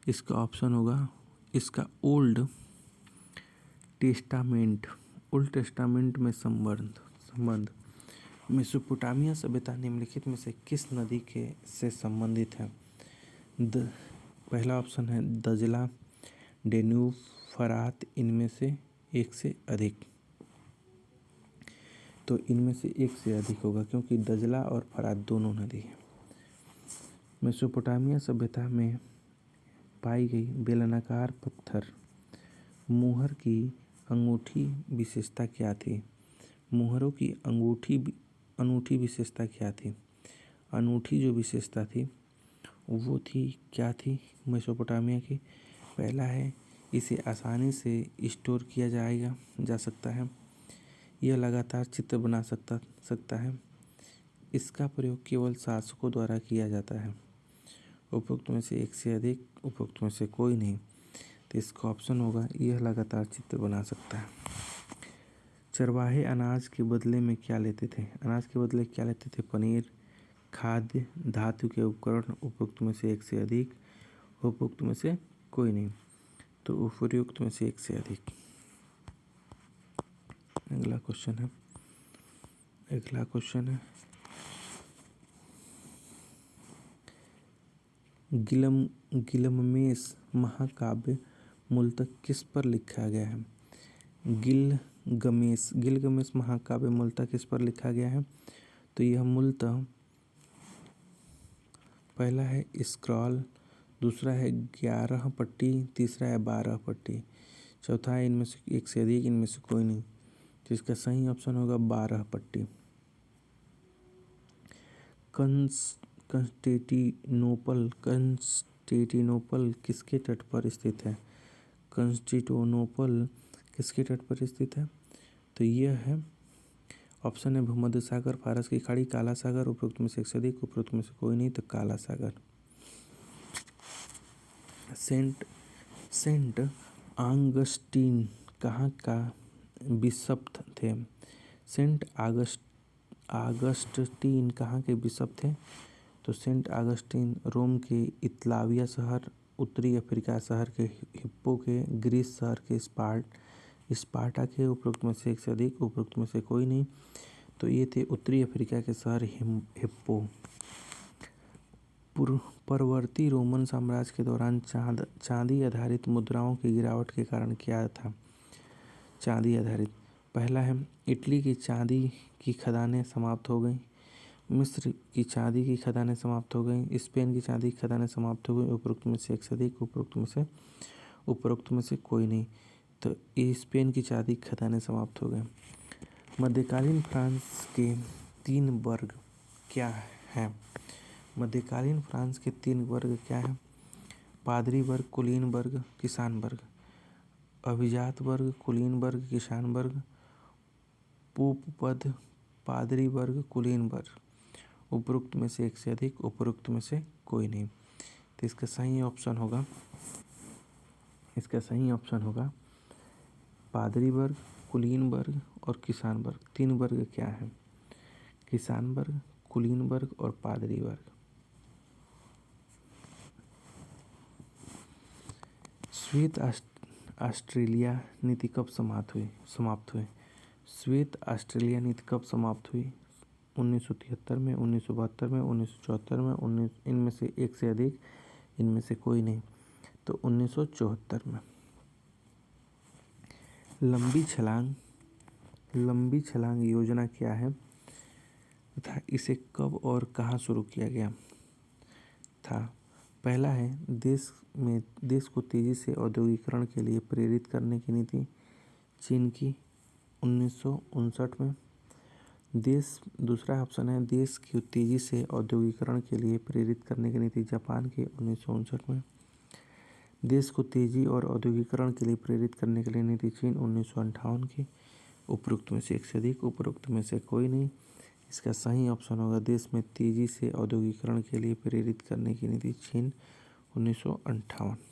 इसका ऑप्शन होगा इसका ओल्ड टेस्टामेंट। ओल्ड टेस्टामेंट में संबंध मेसोपोटामिया सभ्यता निम्नलिखित में से किस नदी के से संबंधित है? पहला ऑप्शन है दजला, डेन्यूब, फरात, इनमें से एक से अधिक। तो इनमें से एक से अधिक होगा क्योंकि दजला और फरात दोनों नदी हैं। मेसोपोटामिया सभ्यता में पाई गई बेलनाकार पत्थर मुहर की अंगूठी विशेषता क्या थी? मुहरों की अनूठी विशेषता क्या थी? अनूठी जो विशेषता थी वो थी क्या थी मेसोपोटामिया की? पहला है इसे आसानी से स्टोर किया जा सकता है। यह लगातार चित्र बना सकता है। इसका प्रयोग केवल शासकों द्वारा किया जाता है। उपरोक्त में से एक से अधिक, उपरोक्त में से कोई नहीं। तो इसका ऑप्शन होगा यह लगातार चित्र बना सकता है। चरवाहे अनाज के बदले में क्या लेते थे? अनाज के बदले क्या लेते थे? पनीर, खाद्य, धातु के उपकरण। उपरोक्त में से एक से अधिक, उपरोक्त में से कोई नहीं। तो उपयुक्त में से एक से अधिक। अगला क्वेश्चन है गिलगमेश महाकाव्य मूलतः किस पर लिखा गया है? गिलगमेश महाकाव्य मूलतः किस पर लिखा गया है? तो यह मूलतः पहला है स्क्रॉल, दूसरा है 11 पट्टी, तीसरा है 12 पट्टी, चौथा है इनमें से एक से अधिक, इनमें से कोई नहीं। तो इसका सही ऑप्शन होगा 12 पट्टी। कंस्टेंटिनोपल किसके तट पर स्थित है? कंस्टेंटिनोपल किसके तट पर स्थित है? तो यह है ऑप्शन है भूमध्य सागर, फारस की खाड़ी, काला सागर। उपरोक्त में से एक से अधिक, उपरोक्त में से कोई नहीं। तो काला सागर। सेंट ऑगस्टीन कहाँ का बिशप थे? सेंट ऑगस्टीन कहाँ के बिशप थे? तो सेंट ऑगस्टीन रोम के इतालिया शहर, उत्तरी अफ्रीका शहर के हिप्पो के, ग्रीस शहर के स्पार्टा के। उपरोक्त में से एक से अधिक, उपरोक्त में से कोई नहीं। तो ये थे उत्तरी अफ्रीका के शहर हिप्पो। परवर्ती रोमन साम्राज्य के दौरान चांदी आधारित मुद्राओं की गिरावट के कारण क्या था? चांदी आधारित, पहला है इटली की चांदी की खदानें समाप्त हो गई, मिस्र की चांदी की खदानें समाप्त हो गई, स्पेन की चांदी की खदानें समाप्त हो गई। उपरोक्त में से एक से अधिक, उपरोक्त में से कोई नहीं। तो स्पेन की चांदी की खदानें समाप्त हो गए। मध्यकालीन फ्रांस के 3 वर्ग क्या हैं? मध्यकालीन फ्रांस के 3 वर्ग क्या हैं? पादरी वर्ग, कुलीन वर्ग, किसान वर्ग। अभिजात वर्ग, कुलीन वर्ग, किसान वर्ग। पोप पद, पादरी वर्ग, कुलीन वर्ग। उपरोक्त में से एक से अधिक, उपरोक्त में से कोई नहीं। तो इसका सही ऑप्शन होगा पादरी वर्ग, कुलीन वर्ग और किसान वर्ग। 3 वर्ग क्या है? किसान वर्ग, कुलीन वर्ग और पादरी वर्ग। श्वेत ऑस्ट्रेलिया नीति कब समाप्त हुई? श्वेत ऑस्ट्रेलिया नीति कब समाप्त हुई? 1973 में, 1972 में, 1974 में, इनमें से एक से अधिक, इनमें से कोई नहीं। तो 1974 में। लंबी छलांग योजना क्या है तथा इसे कब और कहाँ शुरू किया गया था? पहला है देश को तेजी से औद्योगिकरण के लिए प्रेरित करने की नीति, चीन की 1959 में। दूसरा ऑप्शन है देश की तेजी से औद्योगिकरण के लिए प्रेरित करने की नीति, जापान की 1959 में। देश को तेजी और औद्योगिकरण के लिए प्रेरित करने के लिए नीति, चीन 1958 की। उपरोक्त में से एक से अधिक, उपरोक्त में से कोई नहीं। इसका सही ऑप्शन होगा देश में तेजी से औद्योगिकरण के लिए प्रेरित करने की नीति, चीन 1958।